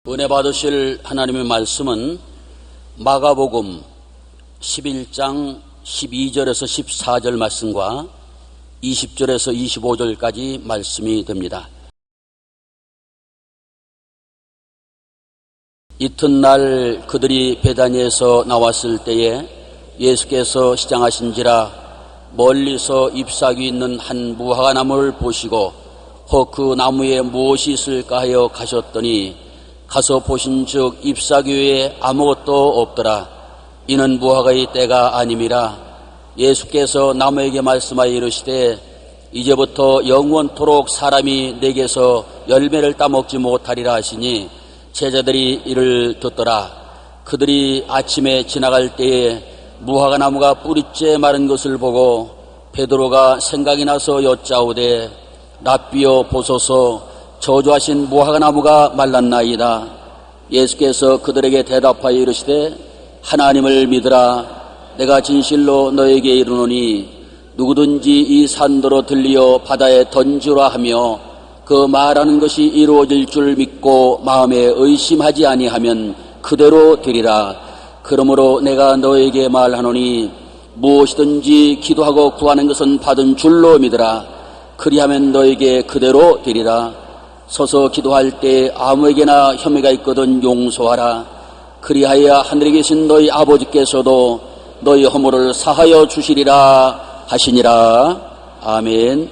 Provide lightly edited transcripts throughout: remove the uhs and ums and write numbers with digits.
은혜 받으실 하나님의 말씀은 마가복음 11장 12절에서 14절 말씀과 20절에서 25절까지 말씀이 됩니다. 이튿날 그들이 베다니에서 나왔을 때에 예수께서 시장하신지라 멀리서 잎사귀 있는 한 무화과나무를 보시고 그 나무에 무엇이 있을까 하여 가셨더니 가서 보신즉 잎사귀 외에 아무것도 없더라. 이는 무화과의 때가 아님이라. 예수께서 나무에게 말씀하여 이르시되 이제부터 영원토록 사람이 내게서 열매를 따먹지 못하리라 하시니 제자들이 이를 듣더라. 그들이 아침에 지나갈 때에 무화과 나무가 뿌리째 마른 것을 보고 베드로가 생각이 나서 여짜오되 랍비여 보소서 저주하신 무화과 나무가 말랐나이다. 예수께서 그들에게 대답하여 이르시되 하나님을 믿으라. 내가 진실로 너에게 이르노니 누구든지 이 산더러 들리어 바다에 던지라 하며 그 말하는 것이 이루어질 줄 믿고 마음에 의심하지 아니하면 그대로 되리라. 그러므로 내가 너에게 말하노니 무엇이든지 기도하고 구하는 것은 받은 줄로 믿으라. 그리하면 너에게 그대로 되리라. 서서 기도할 때 아무에게나 혐의가 있거든 용서하라. 그리하여 하늘에 계신 너희 아버지께서도 너희 허물을 사하여 주시리라 하시니라. 아멘.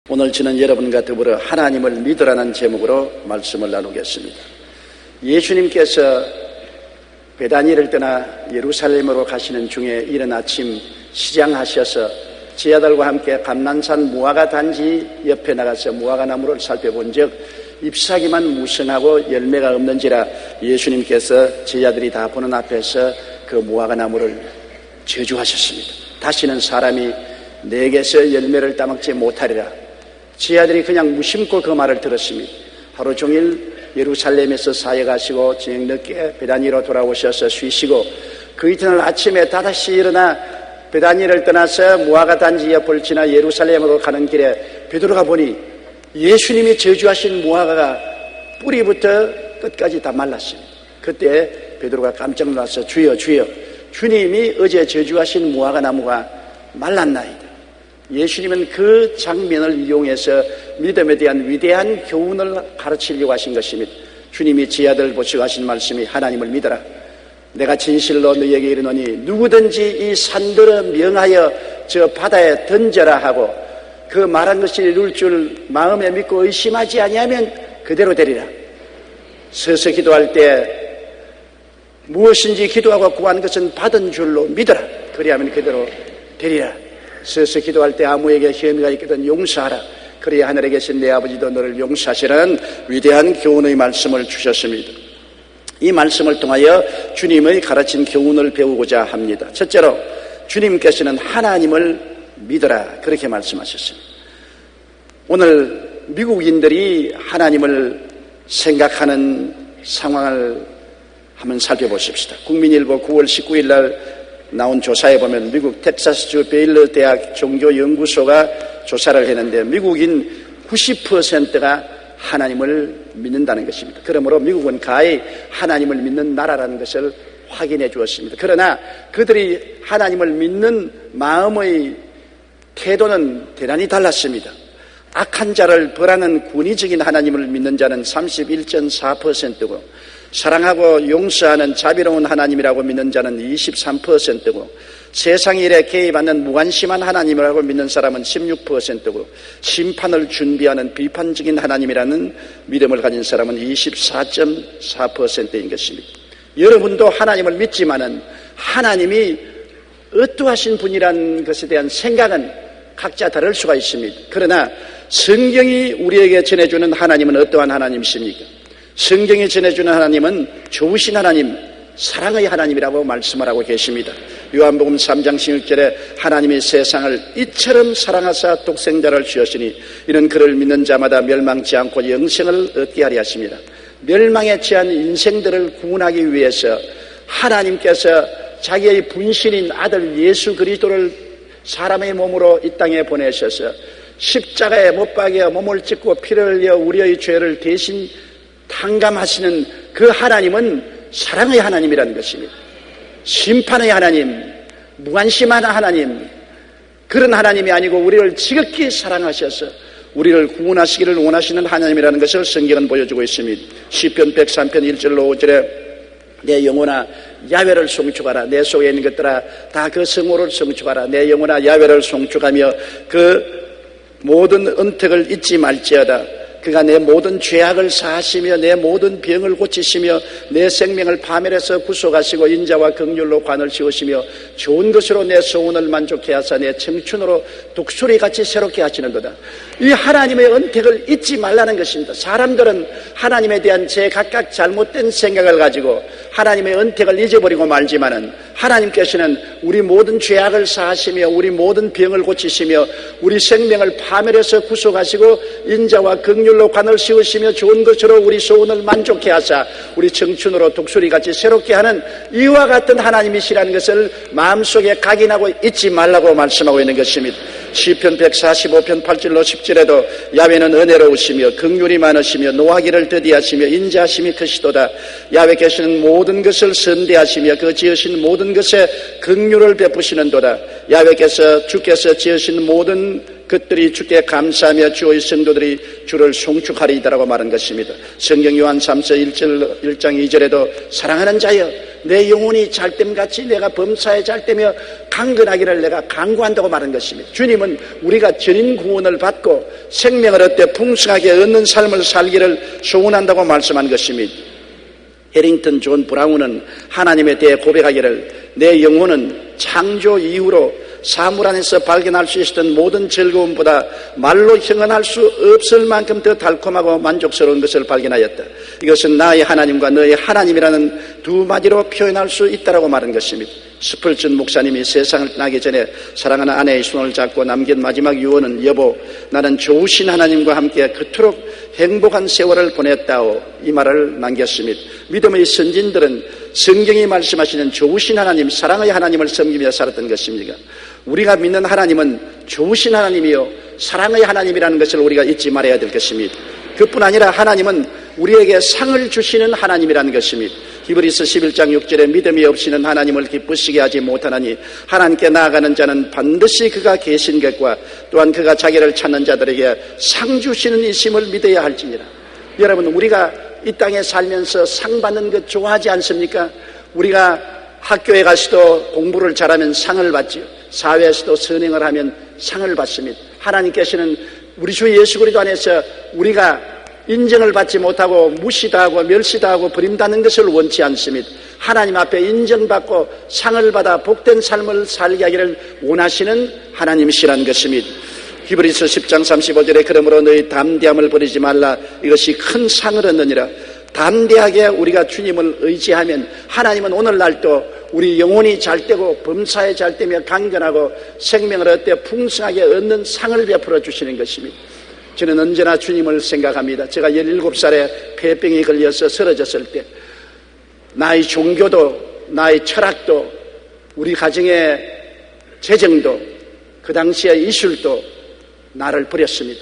오늘 저는 여러분과 더불어 하나님을 믿으라는 제목으로 말씀을 나누겠습니다. 예수님께서 베다니를 떠나 예루살렘으로 가시는 중에 이른 아침 시장하셔서 제자들과 함께 감난산 무화과 단지 옆에 나가서 무화과 나무를 살펴본 적 잎사귀만 무성하고 열매가 없는지라 예수님께서 제자들이 다 보는 앞에서 그 무화과 나무를 저주하셨습니다. 다시는 사람이 내게서 열매를 따먹지 못하리라. 제자들이 그냥 무심코 그 말을 들었습니다. 하루 종일 예루살렘에서 사역하시고 저녁 늦게 베다니로 돌아오셔서 쉬시고 그 이튿날 아침에 다다시 일어나 베다니를 떠나서 무화과 단지 옆을 지나 예루살렘으로 가는 길에 베드로가 보니 예수님이 저주하신 무화과가 뿌리부터 끝까지 다 말랐습니다. 그때 베드로가 깜짝 놀라서 주여 주여 주님이 어제 저주하신 무화과 나무가 말랐나이다. 예수님은 그 장면을 이용해서 믿음에 대한 위대한 교훈을 가르치려고 하신 것입니다. 주님이 제자들을 보시고 하신 말씀이 하나님을 믿어라. 내가 진실로 너희에게 이르노니 누구든지 이 산들어 명하여 저 바다에 던져라 하고 그 말한 것이 이룰 줄 마음에 믿고 의심하지 아니하면 그대로 되리라. 서서 기도할 때 무엇인지 기도하고 구한 것은 받은 줄로 믿어라. 그리하면 그대로 되리라. 서서 기도할 때 아무에게 혐의가 있거든 용서하라. 그래야 하늘에 계신 내 아버지도 너를 용서하시라는 위대한 교훈의 말씀을 주셨습니다. 이 말씀을 통하여 주님의 가르친 교훈을 배우고자 합니다. 첫째로 주님께서는 하나님을 믿어라 그렇게 말씀하셨습니다. 오늘 미국인들이 하나님을 생각하는 상황을 한번 살펴보십시다. 국민일보 9월 19일 날 나온 조사에 보면 미국 텍사스주 베일러 대학 종교연구소가 조사를 했는데 미국인 90%가 하나님을 믿는다는 것입니다. 그러므로 미국은 가히 하나님을 믿는 나라라는 것을 확인해 주었습니다. 그러나 그들이 하나님을 믿는 마음의 태도는 대단히 달랐습니다. 악한 자를 벌하는 권위적인 하나님을 믿는 자는 31.4%고 사랑하고 용서하는 자비로운 하나님이라고 믿는 자는 23%고 세상 일에 개입하는 무관심한 하나님이라고 믿는 사람은 16%고 심판을 준비하는 비판적인 하나님이라는 믿음을 가진 사람은 24.4%인 것입니다. 여러분도 하나님을 믿지만은 하나님이 어떠하신 분이라는 것에 대한 생각은 각자 다를 수가 있습니다. 그러나 성경이 우리에게 전해주는 하나님은 어떠한 하나님이십니까? 성경이 전해주는 하나님은 좋으신 하나님, 사랑의 하나님이라고 말씀을 하고 계십니다. 요한복음 3장 16절에 하나님이 세상을 이처럼 사랑하사 독생자를 주셨으니 이는 그를 믿는 자마다 멸망치 않고 영생을 얻게 하려 하십니다. 멸망에 처한 인생들을 구원하기 위해서 하나님께서 자기의 분신인 아들 예수 그리스도를 사람의 몸으로 이 땅에 보내셔서 십자가에 못 박여 몸을 찢고 피를 흘려 우리의 죄를 대신 탕감하시는 그 하나님은 사랑의 하나님이라는 것입니다. 심판의 하나님, 무관심한 하나님, 그런 하나님이 아니고 우리를 지극히 사랑하셔서 우리를 구원하시기를 원하시는 하나님이라는 것을 성경은 보여주고 있습니다. 시편 103편 1절로 5절에 내 영혼아 야훼를 송축하라. 내 속에 있는 것들아 다 그 성호를 송축하라. 내 영혼아 야훼를 송축하며 그 모든 은택을 잊지 말지어다. 그가 내 모든 죄악을 사하시며 내 모든 병을 고치시며 내 생명을 파멸해서 구속하시고 인자와 긍휼로 관을 씌우시며 좋은 것으로 내 소원을 만족해 하사 내 청춘으로 독수리같이 새롭게 하시는도다. 이 하나님의 은택을 잊지 말라는 것입니다. 사람들은 하나님에 대한 제 각각 잘못된 생각을 가지고 하나님의 은택을 잊어버리고 말지만은 하나님께서는 우리 모든 죄악을 사하시며 우리 모든 병을 고치시며 우리 생명을 파멸해서 구속하시고 인자와 긍휼로 관을 씌우시며 좋은 것으로 우리 소원을 만족해 하사 우리 청춘으로 독수리같이 새롭게 하는 이와 같은 하나님이시라는 것을 마음속에 각인하고 잊지 말라고 말씀하고 있는 것입니다. 시편 145편 8절로 10절에도 야훼는 은혜로우시며 긍휼이 많으시며 노하기를 더디하시며 인자하심이 크시도다. 야훼께서는 모든 것을 선대하시며 그 지으신 모든 것에 긍휼을 베푸시는도다. 야훼께서 주께서 지으신 모든 것들이 주께 감사하며 주의 성도들이 주를 송축하리이다라고 말한 것입니다. 성경 요한 3서 1장 2절에도 사랑하는 자여 내 영혼이 잘됨같이 내가 범사에 잘되며 강건하기를 내가 간구한다고 말한 것입니다. 주님은 우리가 전인 구원을 받고 생명을 얻되 풍성하게 얻는 삶을 살기를 소원한다고 말씀한 것입니다. 해링턴 존 브라운은 하나님에 대해 고백하기를 내 영혼은 창조 이후로 사물 안에서 발견할 수 있었던 모든 즐거움보다 말로 형언할 수 없을 만큼 더 달콤하고 만족스러운 것을 발견하였다. 이것은 나의 하나님과 너의 하나님이라는 두 마디로 표현할 수 있다라고 말한 것입니다. 스펄전 목사님이 세상을 떠나기 전에 사랑하는 아내의 손을 잡고 남긴 마지막 유언은 여보 나는 좋으신 하나님과 함께 그토록 행복한 세월을 보냈다오 이 말을 남겼습니다. 믿음의 선진들은 성경이 말씀하시는 좋으신 하나님 사랑의 하나님을 섬기며 살았던 것입니다. 우리가 믿는 하나님은 좋으신 하나님이요 사랑의 하나님이라는 것을 우리가 잊지 말아야 될 것입니다. 그뿐 아니라 하나님은 우리에게 상을 주시는 하나님이라는 것입니다. 히브리서 11장 6절에 믿음이 없이는 하나님을 기쁘시게 하지 못하나니 하나님께 나아가는 자는 반드시 그가 계신 것과 또한 그가 자기를 찾는 자들에게 상 주시는 이심을 믿어야 할지니라. 여러분 우리가 이 땅에 살면서 상 받는 것 좋아하지 않습니까? 우리가 학교에 가서도 공부를 잘하면 상을 받지요. 사회에서도 선행을 하면 상을 받습니다. 하나님께서는 우리 주 예수 그리스도 안에서 우리가 인정을 받지 못하고 무시당하고 멸시당하고 버림받는 것을 원치 않습니다. 하나님 앞에 인정받고 상을 받아 복된 삶을 살게 하기를 원하시는 하나님이시라는 것입니다. 히브리서 10장 35절에 그러므로 너희 담대함을 버리지 말라 이것이 큰 상을 얻느니라. 담대하게 우리가 주님을 의지하면 하나님은 오늘날도 우리 영혼이 잘되고 범사에 잘되며 강건하고 생명을 얻되 풍성하게 얻는 상을 베풀어 주시는 것입니다. 저는 언제나 주님을 생각합니다. 제가 17살에 폐병이 걸려서 쓰러졌을 때 나의 종교도 나의 철학도 우리 가정의 재정도 그 당시의 이술도 나를 버렸습니다.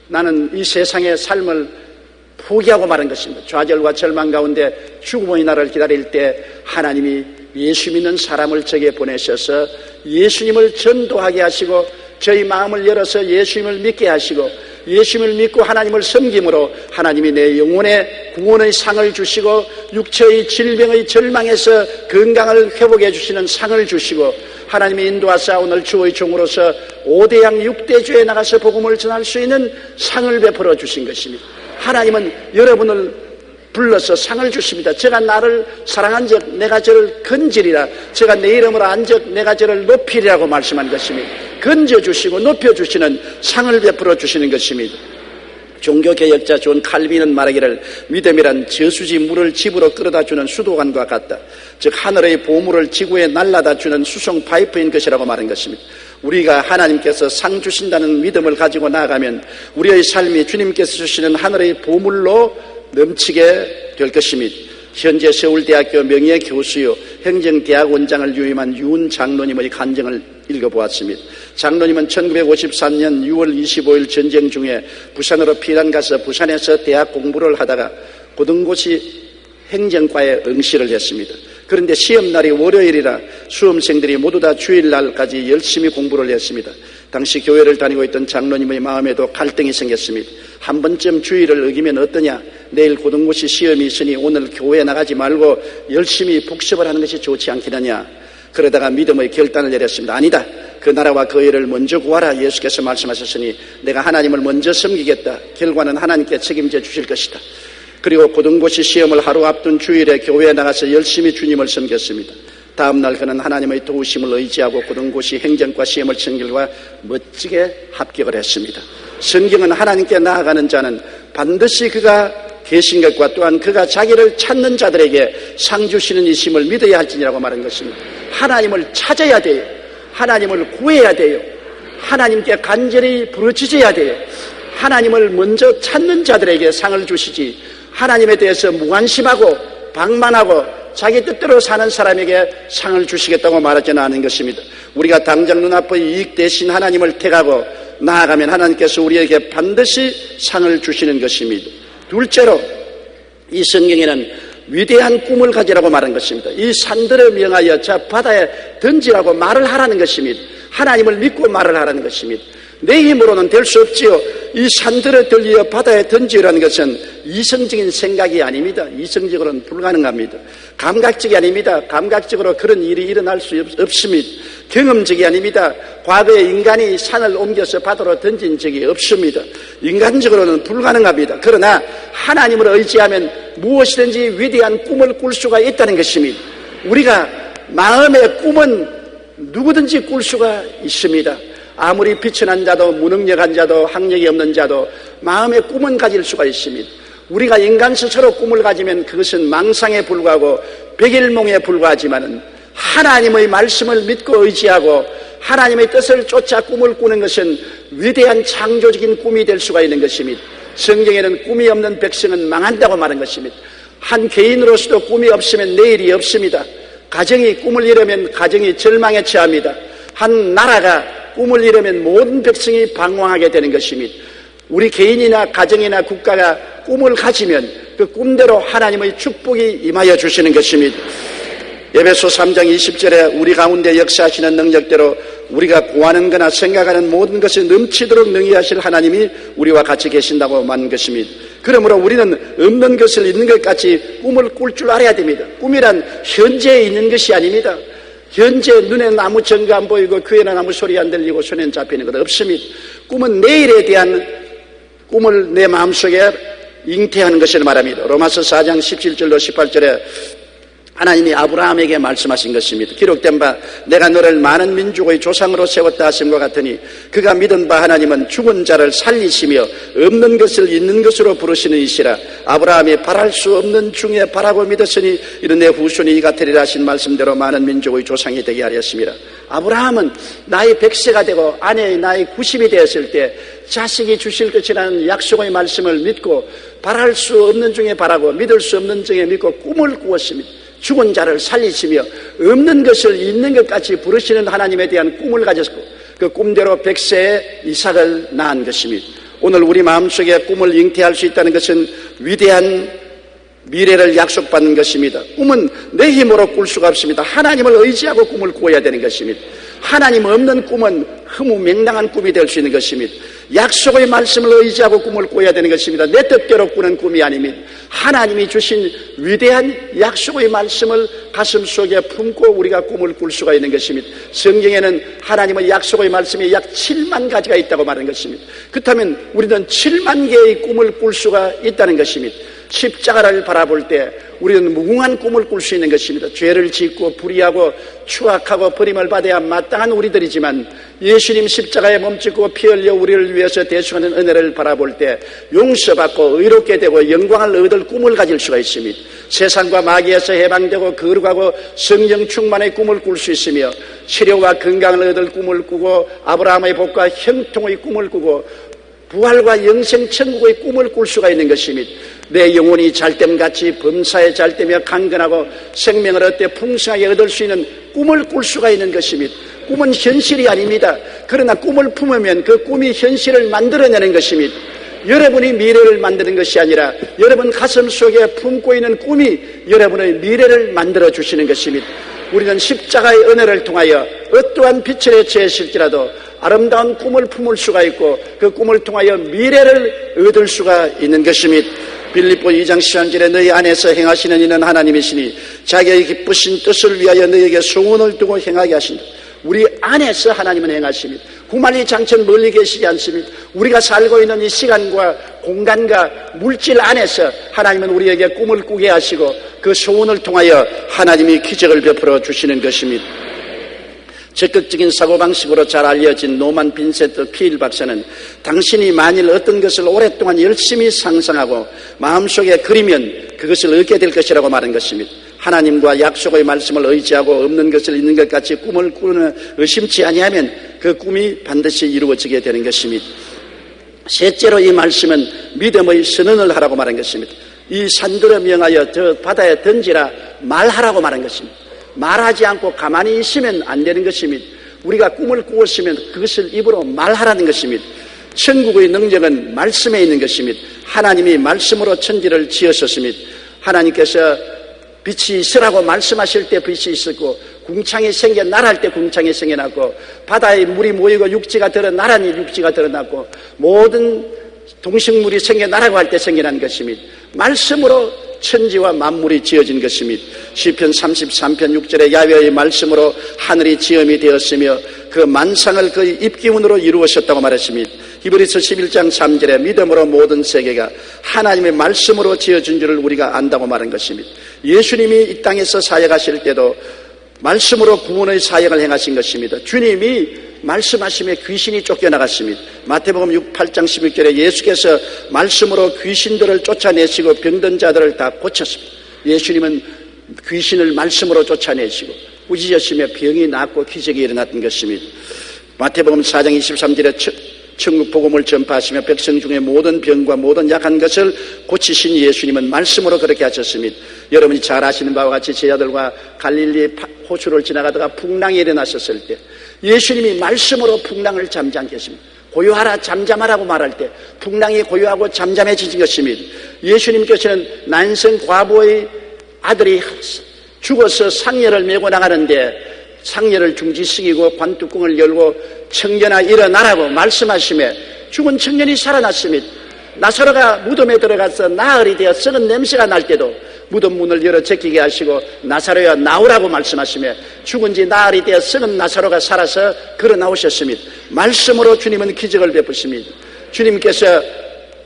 나는 이 세상의 삶을 포기하고 말한 것입니다. 좌절과 절망 가운데 죽음의 날을 기다릴 때 하나님이 예수 믿는 사람을 저에게 보내셔서 예수님을 전도하게 하시고 저희 마음을 열어서 예수님을 믿게 하시고 예수님을 믿고 하나님을 섬김으로 하나님이 내 영혼의 구원의 상을 주시고 육체의 질병의 절망에서 건강을 회복해 주시는 상을 주시고 하나님이 인도하사 오늘 주의 종으로서 5대양 6대주에 나가서 복음을 전할 수 있는 상을 베풀어 주신 것입니다. 하나님은 여러분을 불러서 상을 주십니다. 제가 나를 사랑한 적 내가 저를 건지리라. 제가 내 이름으로 한 적 내가 저를 높이리라고 말씀한 것입니다. 건져주시고 높여주시는 상을 베풀어 주시는 것입니다. 종교개혁자 존 칼빈은 말하기를 믿음이란 저수지 물을 집으로 끌어다주는 수도관과 같다. 즉 하늘의 보물을 지구에 날라다주는 수송 파이프인 것이라고 말한 것입니다. 우리가 하나님께서 상 주신다는 믿음을 가지고 나아가면 우리의 삶이 주님께서 주시는 하늘의 보물로 넘치게 될 것입니다. 현재 서울대학교 명예교수요 행정대학원장을 유임한 윤 장로님의 간증을 읽어보았습니다. 장로님은 1953년 6월 25일 전쟁 중에 부산으로 피난 가서 부산에서 대학 공부를 하다가 고등고시 행정과에 응시를 했습니다. 그런데 시험날이 월요일이라 수험생들이 모두 다 주일날까지 열심히 공부를 했습니다. 당시 교회를 다니고 있던 장로님의 마음에도 갈등이 생겼습니다. 한 번쯤 주의를 어기면 어떠냐? 내일 고등고시 시험이 있으니 오늘 교회 나가지 말고 열심히 복습을 하는 것이 좋지 않겠느냐? 그러다가 믿음의 결단을 내렸습니다. 아니다. 그 나라와 그 의를 먼저 구하라. 예수께서 말씀하셨으니 내가 하나님을 먼저 섬기겠다. 결과는 하나님께 책임져 주실 것이다. 그리고 고등고시 시험을 하루 앞둔 주일에 교회에 나가서 열심히 주님을 섬겼습니다. 다음날 그는 하나님의 도우심을 의지하고 고등고시 행정과 시험을 친 결과 멋지게 합격을 했습니다. 성경은 하나님께 나아가는 자는 반드시 그가 계신 것과 또한 그가 자기를 찾는 자들에게 상 주시는 이심을 믿어야 할지니라고 말한 것입니다. 하나님을 찾아야 돼요. 하나님을 구해야 돼요. 하나님께 간절히 부르짖어야 돼요. 하나님을 먼저 찾는 자들에게 상을 주시지, 하나님에 대해서 무관심하고 방만하고 자기 뜻대로 사는 사람에게 상을 주시겠다고 말하지는 않은 것입니다. 우리가 당장 눈앞의 이익 대신 하나님을 택하고 나아가면 하나님께서 우리에게 반드시 상을 주시는 것입니다. 둘째로 이 성경에는 위대한 꿈을 가지라고 말한 것입니다. 이 산들을 명하여 저 바다에 던지라고 말을 하라는 것입니다. 하나님을 믿고 말을 하라는 것입니다. 내 힘으로는 될 수 없지요. 이 산들을 들려 바다에 던지라는 것은 이성적인 생각이 아닙니다. 이성적으로는 불가능합니다. 감각적이 아닙니다. 감각적으로 그런 일이 일어날 수 없습니다. 경험적이 아닙니다. 과거에 인간이 산을 옮겨서 바다로 던진 적이 없습니다. 인간적으로는 불가능합니다. 그러나 하나님을 의지하면 무엇이든지 위대한 꿈을 꿀 수가 있다는 것입니다. 우리가 마음의 꿈은 누구든지 꿀 수가 있습니다. 아무리 비천한 자도 무능력한 자도 학력이 없는 자도 마음의 꿈은 가질 수가 있습니다. 우리가 인간 스스로 꿈을 가지면 그것은 망상에 불과하고 백일몽에 불과하지만 하나님의 말씀을 믿고 의지하고 하나님의 뜻을 쫓아 꿈을 꾸는 것은 위대한 창조적인 꿈이 될 수가 있는 것입니다. 성경에는 꿈이 없는 백성은 망한다고 말한 것입니다. 한 개인으로서도 꿈이 없으면 내일이 없습니다. 가정이 꿈을 이루면 가정이 절망에 처합니다. 한 나라가 꿈을 이루면 모든 백성이 방황하게 되는 것입니다. 우리 개인이나 가정이나 국가가 꿈을 가지면 그 꿈대로 하나님의 축복이 임하여 주시는 것입니다. 에베소 3장 20절에 우리 가운데 역사하시는 능력대로 우리가 구하는 거나 생각하는 모든 것이 넘치도록 능히 하실 하나님이 우리와 같이 계신다고 말한 것입니다. 그러므로 우리는 없는 것을 있는 것 같이 꿈을 꿀 줄 알아야 됩니다. 꿈이란 현재에 있는 것이 아닙니다. 현재 눈에는 아무 증거 안 보이고 귀에는 아무 소리 안 들리고 손에는 잡히는 것 없습니다. 꿈은 내일에 대한 꿈을 내 마음속에 잉태하는 것을 말합니다. 로마서 4장 17절로 18절에 하나님이 아브라함에게 말씀하신 것입니다. 기록된 바 내가 너를 많은 민족의 조상으로 세웠다 하심과 같으니 그가 믿은 바 하나님은 죽은 자를 살리시며 없는 것을 있는 것으로 부르시는 이시라. 아브라함이 바랄 수 없는 중에 바라고 믿었으니 이런 내 후손이 이 같으리라 하신 말씀대로 많은 민족의 조상이 되게 하렸습니다. 아브라함은 나이 100세가 되고 아내의 나이 90이 되었을 때 자식이 주실 것이라는 약속의 말씀을 믿고 바랄 수 없는 중에 바라고 믿을 수 없는 중에 믿고 꿈을 꾸었습니다. 죽은 자를 살리시며 없는 것을 있는 것 같이 부르시는 하나님에 대한 꿈을 가졌고 그 꿈대로 100세에 이삭을 낳은 것입니다. 오늘 우리 마음속에 꿈을 잉태할 수 있다는 것은 위대한 미래를 약속받는 것입니다. 꿈은 내 힘으로 꿀 수가 없습니다. 하나님을 의지하고 꿈을 꾸어야 되는 것입니다. 하나님 없는 꿈은 허무맹랑한 꿈이 될 수 있는 것입니다. 약속의 말씀을 의지하고 꿈을 꾸어야 되는 것입니다. 내 뜻대로 꾸는 꿈이 아닙니다. 하나님이 주신 위대한 약속의 말씀을 가슴 속에 품고 우리가 꿈을 꿀 수가 있는 것입니다. 성경에는 하나님의 약속의 말씀이 약 7만 가지가 있다고 말하는 것입니다. 그렇다면 우리는 7만 개의 꿈을 꿀 수가 있다는 것입니다. 십자가를 바라볼 때 우리는 무궁한 꿈을 꿀 수 있는 것입니다. 죄를 짓고 불의하고 추악하고 버림을 받아야 마땅한 우리들이지만 예수님 십자가에 몸짓고 피 흘려 우리를 위해서 대수하는 은혜를 바라볼 때 용서받고 의롭게 되고 영광을 얻을 꿈을 가질 수가 있습니다. 세상과 마귀에서 해방되고 거룩하고 성령 충만의 꿈을 꿀 수 있으며 치료와 건강을 얻을 꿈을 꾸고 아브라함의 복과 형통의 꿈을 꾸고 부활과 영생 천국의 꿈을 꿀 수가 있는 것입니다. 내 영혼이 잘됨같이 범사에 잘되며 강건하고 생명을 얻되 풍성하게 얻을 수 있는 꿈을 꿀 수가 있는 것입니다. 꿈은 현실이 아닙니다. 그러나 꿈을 품으면 그 꿈이 현실을 만들어내는 것입니다. 여러분이 미래를 만드는 것이 아니라 여러분 가슴 속에 품고 있는 꿈이 여러분의 미래를 만들어 주시는 것입니다. 우리는 십자가의 은혜를 통하여 어떠한 빛에 처했을지라도 아름다운 꿈을 품을 수가 있고 그 꿈을 통하여 미래를 얻을 수가 있는 것입니다. 빌립보 2장 13절에 너희 안에서 행하시는 이는 하나님이시니 자기의 기쁘신 뜻을 위하여 너희에게 소원을 두고 행하게 하신다. 우리 안에서 하나님은 행하십니다. 구만리 장천 멀리 계시지 않습니다. 우리가 살고 있는 이 시간과 공간과 물질 안에서 하나님은 우리에게 꿈을 꾸게 하시고 그 소원을 통하여 하나님이 기적을 베풀어 주시는 것입니다. 적극적인 사고방식으로 잘 알려진 노만 빈센트 피일 박사는 당신이 만일 어떤 것을 오랫동안 열심히 상상하고 마음속에 그리면 그것을 얻게 될 것이라고 말한 것입니다. 하나님과 약속의 말씀을 의지하고 없는 것을 있는 것 같이 꿈을 꾸는 의심치 아니하면 그 꿈이 반드시 이루어지게 되는 것입니다. 셋째로 이 말씀은 믿음의 선언을 하라고 말한 것입니다. 이 산들을 명하여 저 바다에 던지라 말하라고 말한 것입니다. 말하지 않고 가만히 있으면 안 되는 것입니다. 우리가 꿈을 꾸었으면 그것을 입으로 말하라는 것입니다. 천국의 능력은 말씀에 있는 것입니다. 하나님이 말씀으로 천지를 지으셨습니다. 하나님께서 빛이 있으라고 말씀하실 때 빛이 있었고 궁창이 생겨나랄 때 궁창이 생겨났고 바다에 물이 모이고 육지가 드러나라니 육지가 드러났고 모든 동식물이 생겨나라고 할 때 생겨난 것입니다. 말씀으로 천지와 만물이 지어진 것입니다. 시편 33편 6절에 야훼의 말씀으로 하늘이 지음이 되었으며 그 만상을 그의 입기운으로 이루었었다고 말했습니다. 히브리서 11장 3절에 믿음으로 모든 세계가 하나님의 말씀으로 지어진 줄을 우리가 안다고 말한 것입니다. 예수님이 이 땅에서 사역하실 때도 말씀으로 구원의 사역을 행하신 것입니다. 주님이 말씀하시며 귀신이 쫓겨나갔습니다. 마태복음 8장 16절에 예수께서 말씀으로 귀신들을 쫓아내시고 병든 자들을 다 고쳤습니다. 예수님은 귀신을 말씀으로 쫓아내시고 꾸짖으시며 병이 낫고 기적이 일어났던 것입니다. 마태복음 4장 23절에 천국 복음을 전파하시며 백성 중에 모든 병과 모든 약한 것을 고치신 예수님은 말씀으로 그렇게 하셨습니다. 여러분이 잘 아시는 바와 같이 제자들과 갈릴리 호수를 지나가다가 풍랑이 일어났었을 때 예수님이 말씀으로 풍랑을 잠잠케 했습니다. 고요하라 잠잠하라고 말할 때 풍랑이 고요하고 잠잠해진 것입니다. 예수님께서는 난생 과부의 아들이 죽어서 상여를 메고 나가는데 상여를 중지시키고 관뚜껑을 열고 청년아 일어나라고 말씀하시며 죽은 청년이 살아났습니다. 나사로가 무덤에 들어가서 나흘이 되어 썩은 냄새가 날 때도 무덤 문을 열어 제끼게 하시고 나사로야 나오라고 말씀하시며 죽은 지 나흘이 되어 썩은 나사로가 살아서 걸어 나오셨습니다. 말씀으로 주님은 기적을 베푸십니다. 주님께서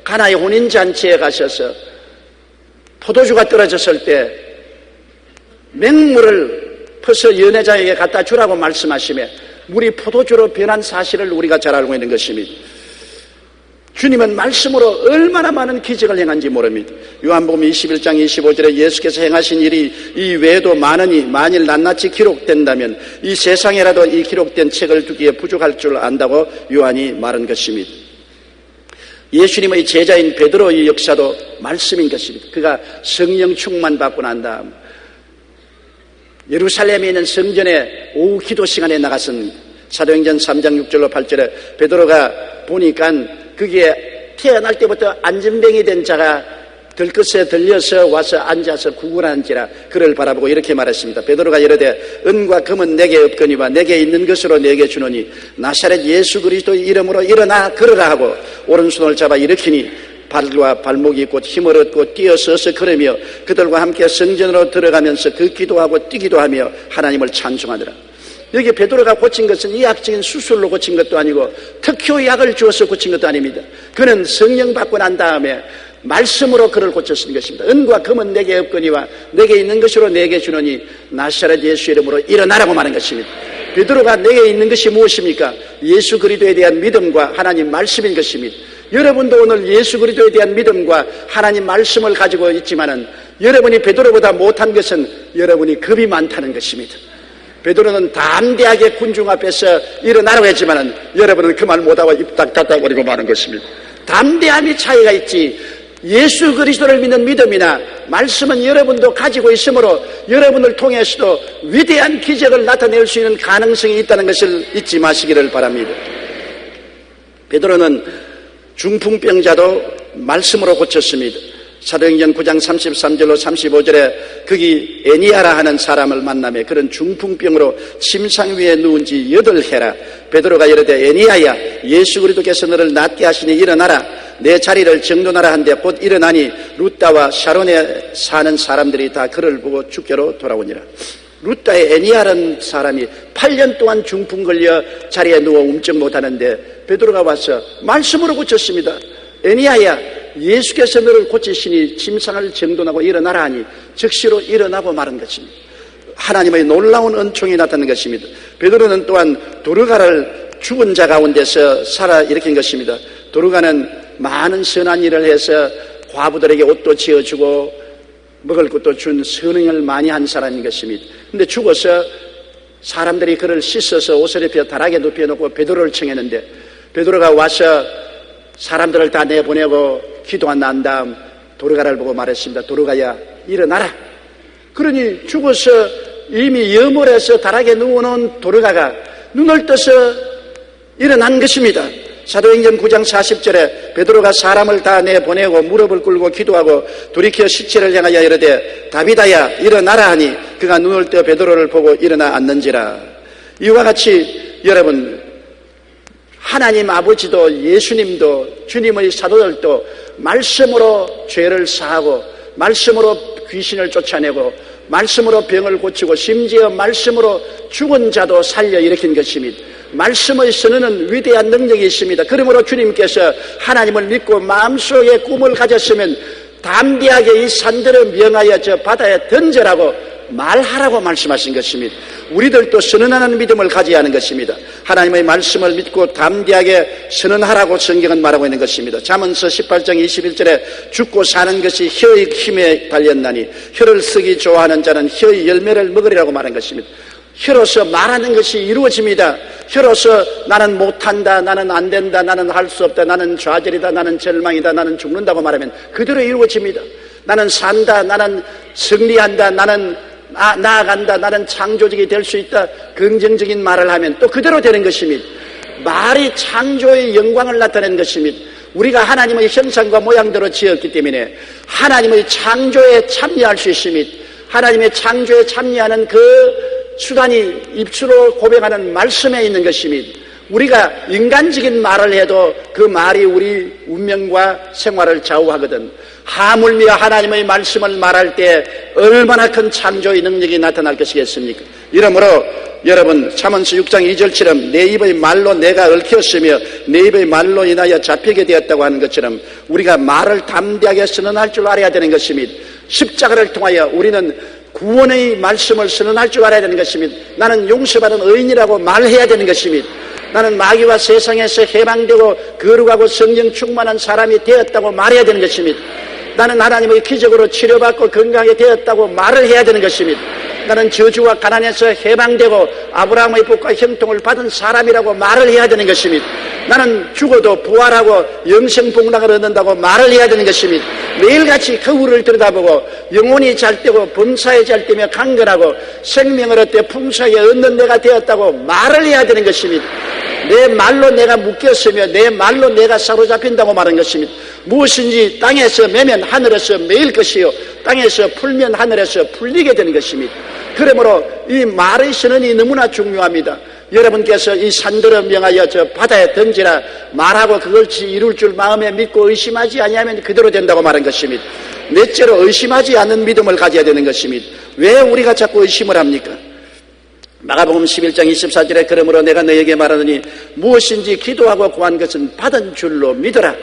가나의 혼인잔치에 가셔서 포도주가 떨어졌을 때 맹물을 퍼서 연애자에게 갖다 주라고 말씀하시며 물이 포도주로 변한 사실을 우리가 잘 알고 있는 것입니다. 주님은 말씀으로 얼마나 많은 기적을 행한지 모릅니다. 요한복음 21장 25절에 예수께서 행하신 일이 이 외에도 많으니 만일 낱낱이 기록된다면 이 세상에라도 이 기록된 책을 두기에 부족할 줄 안다고 요한이 말한 것입니다. 예수님의 제자인 베드로의 역사도 말씀인 것입니다. 그가 성령 충만 받고 난 다음 예루살렘에 있는 성전에 오후 기도 시간에 나갔습니다. 사도행전 3장 6절로 8절에 베드로가 보니까 그게 태어날 때부터 안전병이 된 자가 들것에 들려서 와서 앉아서 구걸하는지라 그를 바라보고 이렇게 말했습니다. 베드로가 이르되 은과 금은 내게 없거니와 내게 있는 것으로 내게 주노니 나사렛 예수 그리스도의 이름으로 일어나 걸으라 하고 오른손을 잡아 일으키니 발과 발목이 곧 힘을 얻고 뛰어서서 걸으며 그들과 함께 성전으로 들어가면서 걷기도 하고 뛰기도 하며 하나님을 찬송하더라. 여기 베드로가 고친 것은 의학적인 수술로 고친 것도 아니고 특효 약을 주어서 고친 것도 아닙니다. 그는 성령 받고 난 다음에 말씀으로 그를 고쳤는 것입니다. 은과 금은 내게 없거니와 내게 있는 것으로 내게 주노니 나사렛 예수 이름으로 일어나라고 말한 것입니다. 베드로가 내게 있는 것이 무엇입니까? 예수 그리스도에 대한 믿음과 하나님 말씀인 것입니다. 여러분도 오늘 예수 그리스도에 대한 믿음과 하나님 말씀을 가지고 있지만은 여러분이 베드로보다 못한 것은 여러분이 겁이 많다는 것입니다. 베드로는 담대하게 군중 앞에서 일어나라고 했지만은 여러분은 그 말 못하고 입 딱 닫아버리고 마는 것입니다. 담대함이 차이가 있지. 예수 그리스도를 믿는 믿음이나 말씀은 여러분도 가지고 있으므로 여러분을 통해서도 위대한 기적을 나타낼 수 있는 가능성이 있다는 것을 잊지 마시기를 바랍니다. 베드로는 중풍병자도 말씀으로 고쳤습니다. 사도행전 9장 33절로 35절에 거기 애니아라 하는 사람을 만나며 그런 중풍병으로 침상 위에 누운 지 8해라. 베드로가 이르되 애니아야, 예수 그리스도께서 너를 낫게 하시니 일어나라. 내 자리를 정돈하라 한데 곧 일어나니 루다와 샤론에 사는 사람들이 다 그를 보고 주께로 돌아오니라. 루다의 애니아라는 사람이 8년 동안 중풍 걸려 자리에 누워 움쩍 못하는데 베드로가 와서 말씀으로 고쳤습니다. 애니아야, 예수께서 너를 고치시니 침상을 정돈하고 일어나라 하니 즉시로 일어나고 마른 것입니다. 하나님의 놀라운 은총이 나타난 것입니다. 베드로는 또한 도르가를 죽은 자 가운데서 살아 일으킨 것입니다. 도르가는 많은 선한 일을 해서 과부들에게 옷도 지어주고 먹을 것도 준 선행을 많이 한 사람인 것입니다. 그런데 죽어서 사람들이 그를 씻어서 옷을 입혀 다락에 눕혀놓고 베드로를 청했는데 베드로가 와서 사람들을 다 내보내고 기도한 난 다음 도르가를 보고 말했습니다. 도르가야, 일어나라. 그러니 죽어서 이미 염월해서 다락에 누워놓은 도르가가 눈을 떠서 일어난 것입니다. 사도행전 9장 40절에 베드로가 사람을 다 내보내고 무릎을 꿇고 기도하고 돌이켜 시체를 향하여 이르되 다비다야, 일어나라 하니 그가 눈을 떠 베드로를 보고 일어나 앉는지라. 이와 같이 여러분, 하나님 아버지도 예수님도 주님의 사도들도 말씀으로 죄를 사하고 말씀으로 귀신을 쫓아내고 말씀으로 병을 고치고 심지어 말씀으로 죽은 자도 살려 일으킨 것입니다. 말씀의 선언은 위대한 능력이 있습니다. 그러므로 주님께서 하나님을 믿고 마음속에 꿈을 가졌으면 담대하게 이 산들을 명하여 저 바다에 던져라고 말하라고 말씀하신 것입니다. 우리들도 선언하는 믿음을 가져야 하는 것입니다. 하나님의 말씀을 믿고 담대하게 선언하라고 성경은 말하고 있는 것입니다. 잠언서 18장 21절에 죽고 사는 것이 혀의 힘에 달렸나니 혀를 쓰기 좋아하는 자는 혀의 열매를 먹으리라고 말한 것입니다. 혀로서 말하는 것이 이루어집니다. 혀로서 나는 못한다, 나는 안 된다, 나는 할 수 없다, 나는 좌절이다, 나는 절망이다, 나는 죽는다고 말하면 그대로 이루어집니다. 나는 산다, 나는 승리한다, 나는 나아간다, 나는 창조적이 될 수 있다, 긍정적인 말을 하면 또 그대로 되는 것입니다. 말이 창조의 영광을 나타내는 것입니다. 우리가 하나님의 형상과 모양대로 지었기 때문에 하나님의 창조에 참여할 수 있습니다. 하나님의 창조에 참여하는 그 수단이 입술로 고백하는 말씀에 있는 것입니다. 우리가 인간적인 말을 해도 그 말이 우리 운명과 생활을 좌우하거든. 하물며 하나님의 말씀을 말할 때 얼마나 큰 창조의 능력이 나타날 것이겠습니까? 이러므로 여러분, 잠언서 6장 2절처럼 내 입의 말로 내가 얽혔으며 내 입의 말로 인하여 잡히게 되었다고 하는 것처럼 우리가 말을 담대하게 선언할 줄 알아야 되는 것입니다. 십자가를 통하여 우리는 구원의 말씀을 선언할 줄 알아야 되는 것입니다. 나는 용서받은 의인이라고 말해야 되는 것입니다. 나는 마귀와 세상에서 해방되고 거룩하고 성령 충만한 사람이 되었다고 말해야 되는 것입니다. 나는 하나님의 기적으로 치료받고 건강하게 되었다고 말을 해야 되는 것입니다. 나는 저주와 가난에서 해방되고 아브라함의 복과 형통을 받은 사람이라고 말을 해야 되는 것입니다. 나는 죽어도 부활하고 영생복락을 얻는다고 말을 해야 되는 것입니다. 매일같이 거울을 들여다보고 영혼이 잘되고 범사에 잘되며 강건하고 생명을 얻되 풍성하게 얻는 내가 되었다고 말을 해야 되는 것입니다. 내 말로 내가 묶였으며 내 말로 내가 사로잡힌다고 말한 것입니다. 무엇인지 땅에서 매면 하늘에서 매일 것이요 땅에서 풀면 하늘에서 풀리게 되는 것입니다. 그러므로 이 말의 선언이 너무나 중요합니다. 여러분께서 이 산들을 명하여 저 바다에 던지라 말하고 그것이 이룰 줄 마음에 믿고 의심하지 아니하면 그대로 된다고 말한 것입니다. 넷째로 의심하지 않는 믿음을 가져야 되는 것입니다. 왜 우리가 자꾸 의심을 합니까? 마가복음 11장 24절에 그러므로 내가 너에게 말하노니 무엇인지 기도하고 구한 것은 받은 줄로 믿어라.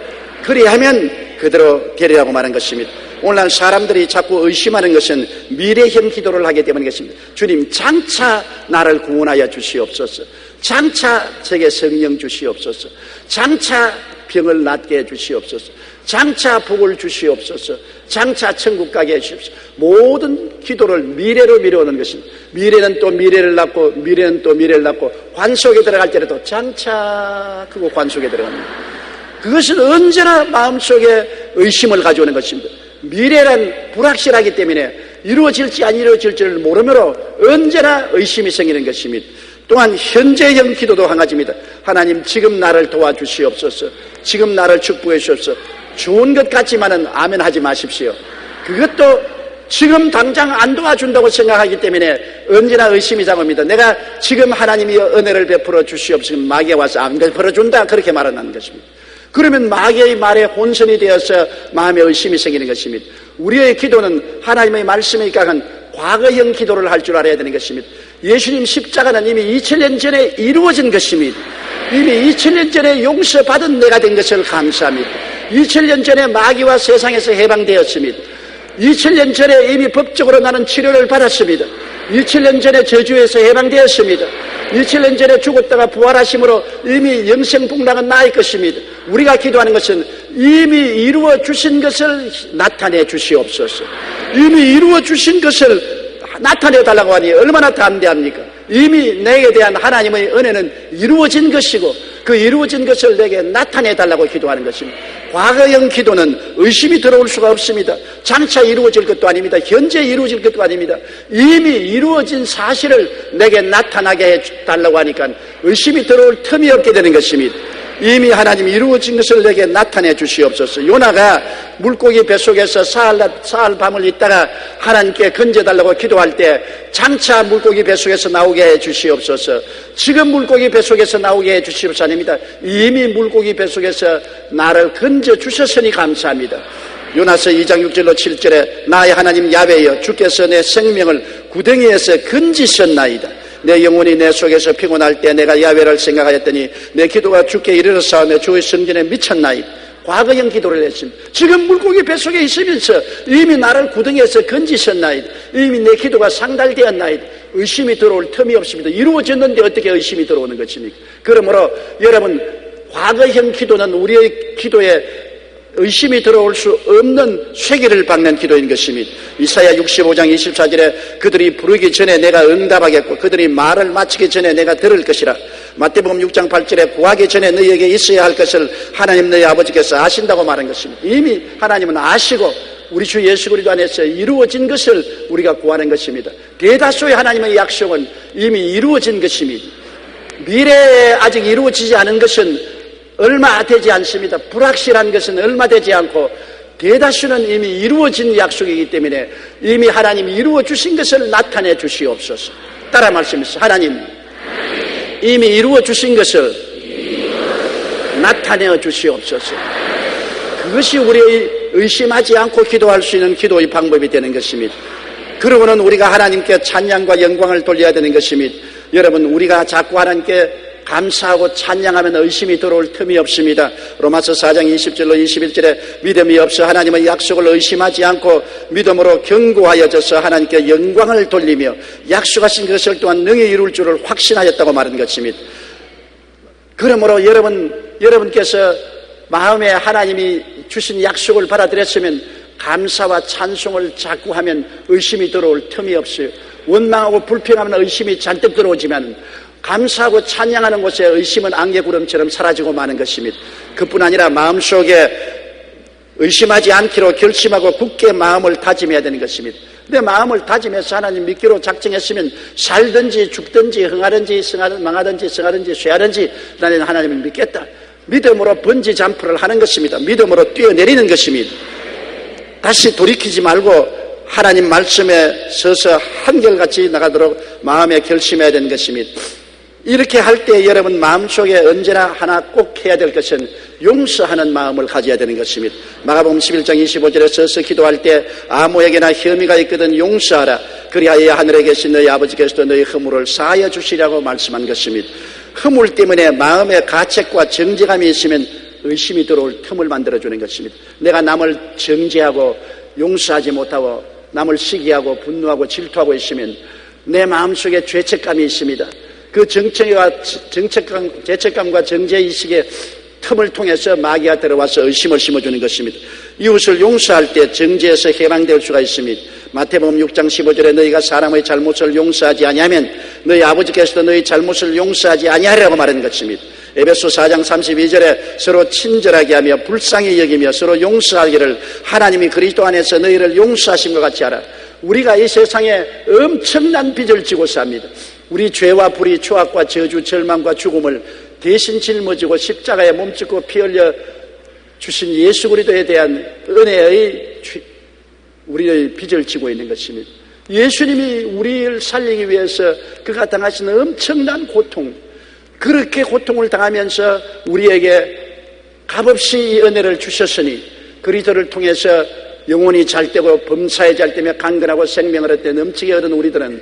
그리하면 그대로 되리라고 말한 것입니다. 오늘날 사람들이 자꾸 의심하는 것은 미래형 기도를 하게 되는 것입니다. 주님, 장차 나를 구원하여 주시옵소서. 장차 제게 성령 주시옵소서. 장차 병을 낫게 해 주시옵소서. 장차 복을 주시옵소서. 장차 천국 가게 해 주십시오. 모든 기도를 미래로 미뤄오는 것입니다. 미래는 또 미래를 낳고 미래는 또 미래를 낳고 관 속에 들어갈 때라도 장차 그거 관 속에 들어갑니다. 그것은 언제나 마음속에 의심을 가져오는 것입니다. 미래란 불확실하기 때문에 이루어질지 안 이루어질지를 모르므로 언제나 의심이 생기는 것입니다. 또한 현재형 기도도 한 가지입니다. 하나님, 지금 나를 도와주시옵소서. 지금 나를 축복해 주옵소서. 좋은 것 같지만은 아멘 하지 마십시오. 그것도 지금 당장 안 도와준다고 생각하기 때문에 언제나 의심이 장옵니다. 내가 지금 하나님이 은혜를 베풀어 주시옵소서. 마귀가 와서 안 베풀어 준다, 그렇게 말하는 것입니다. 그러면 마귀의 말에 혼선이 되어서 마음에 의심이 생기는 것입니다. 우리의 기도는 하나님의 말씀에 입각한 과거형 기도를 할 줄 알아야 되는 것입니다. 예수님 십자가는 이미 2000년 전에 이루어진 것입니다. 이미 2000년 전에 용서받은 내가 된 것을 감사합니다. 2000년 전에 마귀와 세상에서 해방되었습니다. 2000년 전에 이미 법적으로 나는 치료를 받았습니다. 2000년 전에 저주에서 해방되었습니다. 2000년 전에 죽었다가 부활하심으로 이미 영생복락은 나의 것입니다. 우리가 기도하는 것은 이미 이루어 주신 것을 나타내 주시옵소서. 이미 이루어 주신 것을 나타내 달라고 하니 얼마나 담대합니까? 이미 내게 대한 하나님의 은혜는 이루어진 것이고 그 이루어진 것을 내게 나타내 달라고 기도하는 것입니다. 과거형 기도는 의심이 들어올 수가 없습니다. 장차 이루어질 것도 아닙니다. 현재 이루어질 것도 아닙니다. 이미 이루어진 사실을 내게 나타나게 해달라고 하니까 의심이 들어올 틈이 없게 되는 것입니다. 이미 하나님이 이루어진 것을 내게 나타내 주시옵소서. 요나가 물고기 뱃속에서 사흘 밤을 있다가 하나님께 건져달라고 기도할 때 장차 물고기 뱃속에서 나오게 해 주시옵소서. 지금 물고기 뱃속에서 나오게 해 주시옵소서. 아닙니다. 이미 물고기 뱃속에서 나를 건져 주셨으니 감사합니다. 요나서 2장 6절로 7절에 나의 하나님 야훼여, 주께서 내 생명을 구덩이에서 건지셨나이다. 내 영혼이 내 속에서 피곤할 때 내가 야훼를 생각하였더니 내 기도가 주께 이르렀사오며 주의 성전에 미쳤나이다. 과거형 기도를 했습니다. 지금 물고기 뱃속에 있으면서 이미 나를 구덩이에서 건지셨나이다. 이미 내 기도가 상달되었나이다. 의심이 들어올 틈이 없습니다. 이루어졌는데 어떻게 의심이 들어오는 것입니까? 그러므로 여러분, 과거형 기도는 우리의 기도에 의심이 들어올 수 없는 쇠기를 박는 기도인 것입니다. 이사야 65장 24절에 그들이 부르기 전에 내가 응답하겠고 그들이 말을 마치기 전에 내가 들을 것이라. 마태복음 6장 8절에 구하기 전에 너희에게 있어야 할 것을 하나님 너희 아버지께서 아신다고 말한 것입니다. 이미 하나님은 아시고 우리 주 예수 그리스도 안에서 이루어진 것을 우리가 구하는 것입니다. 대다수의 하나님의 약속은 이미 이루어진 것입니다. 미래에 아직 이루어지지 않은 것은 얼마 되지 않습니다. 불확실한 것은 얼마 되지 않고 대다수는 이미 이루어진 약속이기 때문에 이미 하나님이 이루어 주신 것을 나타내 주시옵소서. 따라 말씀하세요. 하나님, 이미 이루어 주신 것을 나타내 주시옵소서. 그것이 우리의 의심하지 않고 기도할 수 있는 기도의 방법이 되는 것입니다. 그러고는 우리가 하나님께 찬양과 영광을 돌려야 되는 것입니다. 여러분, 우리가 자꾸 하나님께 감사하고 찬양하면 의심이 들어올 틈이 없습니다. 로마서 4장 20절로 21절에 믿음이 없어 하나님의 약속을 의심하지 않고 믿음으로 견고하여져서 하나님께 영광을 돌리며 약속하신 것을 또한 능히 이룰 줄을 확신하였다고 말한 것입니다. 그러므로 여러분께서 마음에 하나님이 주신 약속을 받아들였으면 감사와 찬송을 자꾸 하면 의심이 들어올 틈이 없어요. 원망하고 불평하면 의심이 잔뜩 들어오지만 감사하고 찬양하는 곳에 의심은 안개구름처럼 사라지고 마는 것입니다. 그뿐 아니라 마음속에 의심하지 않기로 결심하고 굳게 마음을 다짐해야 되는 것입니다. 내 마음을 다짐해서 하나님 믿기로 작정했으면 살든지 죽든지 흥하든지 망하든지 성하든지 쇠하든지 나는 하나님을 믿겠다. 믿음으로 번지 점프를 하는 것입니다. 믿음으로 뛰어내리는 것입니다. 다시 돌이키지 말고 하나님 말씀에 서서 한결같이 나가도록 마음에 결심해야 되는 것입니다. 이렇게 할 때 여러분 마음속에 언제나 하나 꼭 해야 될 것은 용서하는 마음을 가져야 되는 것입니다. 마가복음 11장 25절에 서서 기도할 때 아무에게나 혐의가 있거든 용서하라. 그리하여 하늘에 계신 너희 아버지께서도 너희 허물을 사하여 주시라고 말씀한 것입니다. 허물 때문에 마음에 가책과 정죄감이 있으면 의심이 들어올 틈을 만들어주는 것입니다. 내가 남을 정죄하고 용서하지 못하고 남을 시기하고 분노하고 질투하고 있으면 내 마음속에 죄책감이 있습니다. 그 죄책감과 정죄의식의 틈을 통해서 마귀가 들어와서 의심을 심어주는 것입니다. 이웃을 용서할 때 정죄에서 해방될 수가 있습니다. 마태복음 6장 15절에 너희가 사람의 잘못을 용서하지 아니하면 너희 아버지께서도 너희 잘못을 용서하지 아니하리라고 말하는 것입니다. 에베소 4장 32절에 서로 친절하게 하며 불쌍히 여기며 서로 용서하기를 하나님이 그리스도 안에서 너희를 용서하신 것 같이 하라. 우리가 이 세상에 엄청난 빚을 지고 삽니다. 우리 죄와 불의, 추악과 저주, 절망과 죽음을 대신 짊어지고 십자가에 몸짓고 피 흘려 주신 예수 그리스도에 대한 은혜의 우리의 빚을 지고 있는 것입니다. 예수님이 우리를 살리기 위해서 그가 당하신 엄청난 고통, 그렇게 고통을 당하면서 우리에게 값없이 이 은혜를 주셨으니 그리스도를 통해서 영혼이 잘되고 범사에 잘되며 강건하고 생명을 얻되 넘치게 얻은 우리들은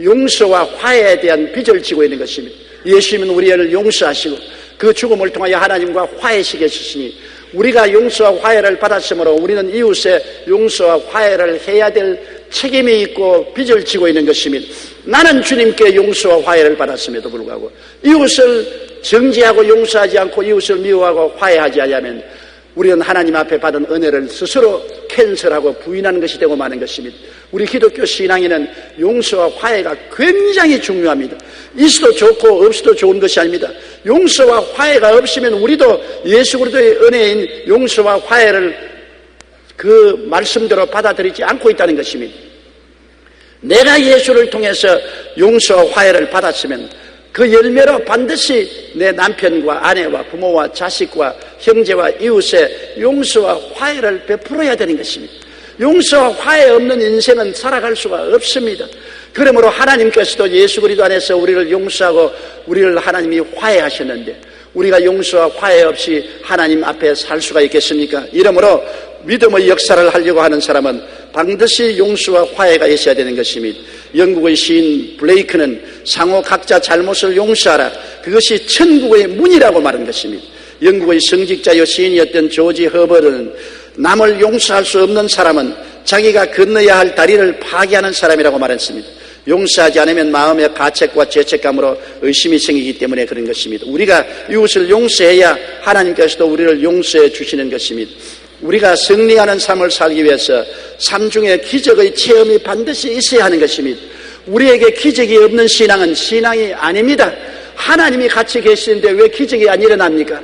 용서와 화해에 대한 빚을 지고 있는 것입니다. 예수님은 우리를 용서하시고 그 죽음을 통하여 하나님과 화해시켜 주시니 우리가 용서와 화해를 받았으므로 우리는 이웃의 용서와 화해를 해야 될 책임이 있고 빚을 지고 있는 것입니다. 나는 주님께 용서와 화해를 받았음에도 불구하고 이웃을 정죄하고 용서하지 않고 이웃을 미워하고 화해하지 않으면 우리는 하나님 앞에 받은 은혜를 스스로 캔슬하고 부인하는 것이 되고 마는 것입니다. 우리 기독교 신앙에는 용서와 화해가 굉장히 중요합니다. 있어도 좋고 없어도 좋은 것이 아닙니다. 용서와 화해가 없으면 우리도 예수 그리스도의 은혜인 용서와 화해를 그 말씀대로 받아들이지 않고 있다는 것입니다. 내가 예수를 통해서 용서와 화해를 받았으면 그 열매로 반드시 내 남편과 아내와 부모와 자식과 형제와 이웃의 용서와 화해를 베풀어야 되는 것입니다. 용서와 화해 없는 인생은 살아갈 수가 없습니다. 그러므로 하나님께서도 예수 그리스도 안에서 우리를 용서하고 우리를 하나님이 화해하셨는데 우리가 용서와 화해 없이 하나님 앞에 살 수가 있겠습니까? 이러므로 믿음의 역사를 하려고 하는 사람은 반드시 용서와 화해가 있어야 되는 것입니다. 영국의 시인 블레이크는 상호 각자 잘못을 용서하라, 그것이 천국의 문이라고 말한 것입니다. 영국의 성직자여 시인이었던 조지 허버트는 남을 용서할 수 없는 사람은 자기가 건너야 할 다리를 파괴하는 사람이라고 말했습니다. 용서하지 않으면 마음의 가책과 죄책감으로 의심이 생기기 때문에 그런 것입니다. 우리가 이웃을 용서해야 하나님께서도 우리를 용서해 주시는 것입니다. 우리가 승리하는 삶을 살기 위해서 삶 중에 기적의 체험이 반드시 있어야 하는 것입니다. 우리에게 기적이 없는 신앙은 신앙이 아닙니다. 하나님이 같이 계시는데 왜 기적이 안 일어납니까?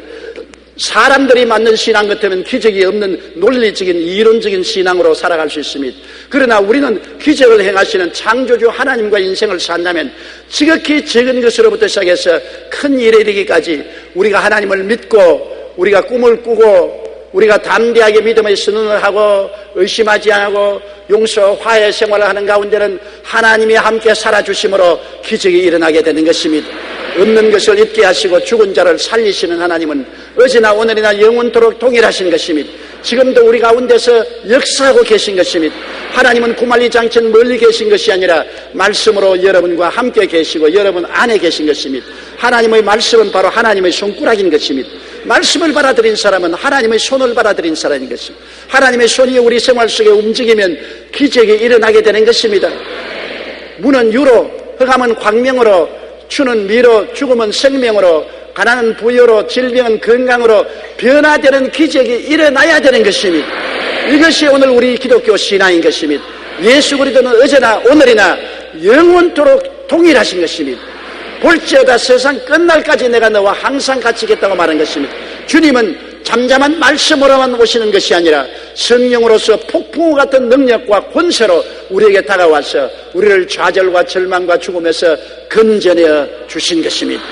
사람들이 만든 신앙 같으면 기적이 없는 논리적인 이론적인 신앙으로 살아갈 수 있습니다. 그러나 우리는 기적을 행하시는 창조주 하나님과 인생을 산다면 지극히 적은 것으로부터 시작해서 큰 일에 이르기까지 우리가 하나님을 믿고 우리가 꿈을 꾸고 우리가 담대하게 믿음의 선언을 하고 의심하지 않고 용서 화해 생활을 하는 가운데는 하나님이 함께 살아주심으로 기적이 일어나게 되는 것입니다. 없는 것을 있게 하시고 죽은 자를 살리시는 하나님은 어제나 오늘이나 영원토록 동일하신 것입니다. 지금도 우리 가운데서 역사하고 계신 것입니다. 하나님은 구말리지 않게 멀리 계신 것이 아니라 말씀으로 여러분과 함께 계시고 여러분 안에 계신 것입니다. 하나님의 말씀은 바로 하나님의 손가락인 것입니다. 말씀을 받아들인 사람은 하나님의 손을 받아들인 사람인 것입니다. 하나님의 손이 우리 생활 속에 움직이면 기적이 일어나게 되는 것입니다. 문은 유로, 흑암은 광명으로, 추는 미로, 죽음은 생명으로, 가난은 부여로, 질병은 건강으로 변화되는 기적이 일어나야 되는 것입니다. 이것이 오늘 우리 기독교 신앙인 것입니다. 예수 그리스도는 어제나 오늘이나 영원토록 동일하신 것입니다. 볼지어다 세상 끝날까지 내가 너와 항상 같이 있겠다고 말한 것입니다. 주님은 잠잠한 말씀으로만 오시는 것이 아니라 성령으로서 폭풍우 같은 능력과 권세로 우리에게 다가와서 우리를 좌절과 절망과 죽음에서 건져내어 주신 것입니다.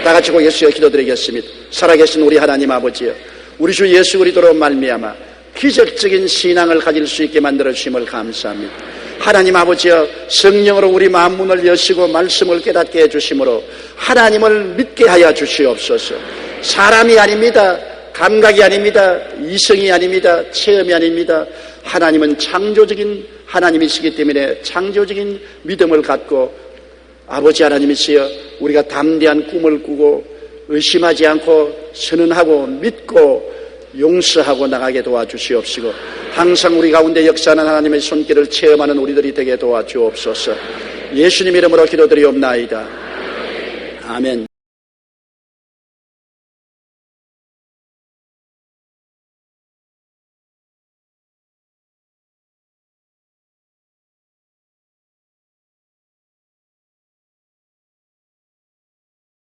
다 같이 고개수여 기도드리겠습니다. 살아계신 우리 하나님 아버지여, 우리 주 예수 그리스도로 말미암아 기적적인 신앙을 가질 수 있게 만들어 주심을 감사합니다. 하나님 아버지여, 성령으로 우리 마음문을 여시고 말씀을 깨닫게 해주심으로 하나님을 믿게 하여 주시옵소서. 사람이 아닙니다. 감각이 아닙니다. 이성이 아닙니다. 체험이 아닙니다. 하나님은 창조적인 하나님이시기 때문에 창조적인 믿음을 갖고 아버지 하나님이시여, 우리가 담대한 꿈을 꾸고 의심하지 않고 선언하고 믿고 용서하고 나가게 도와주시옵시고 항상 우리 가운데 역사하는 하나님의 손길을 체험하는 우리들이 되게 도와주옵소서. 예수님 이름으로 기도드리옵나이다. 아멘.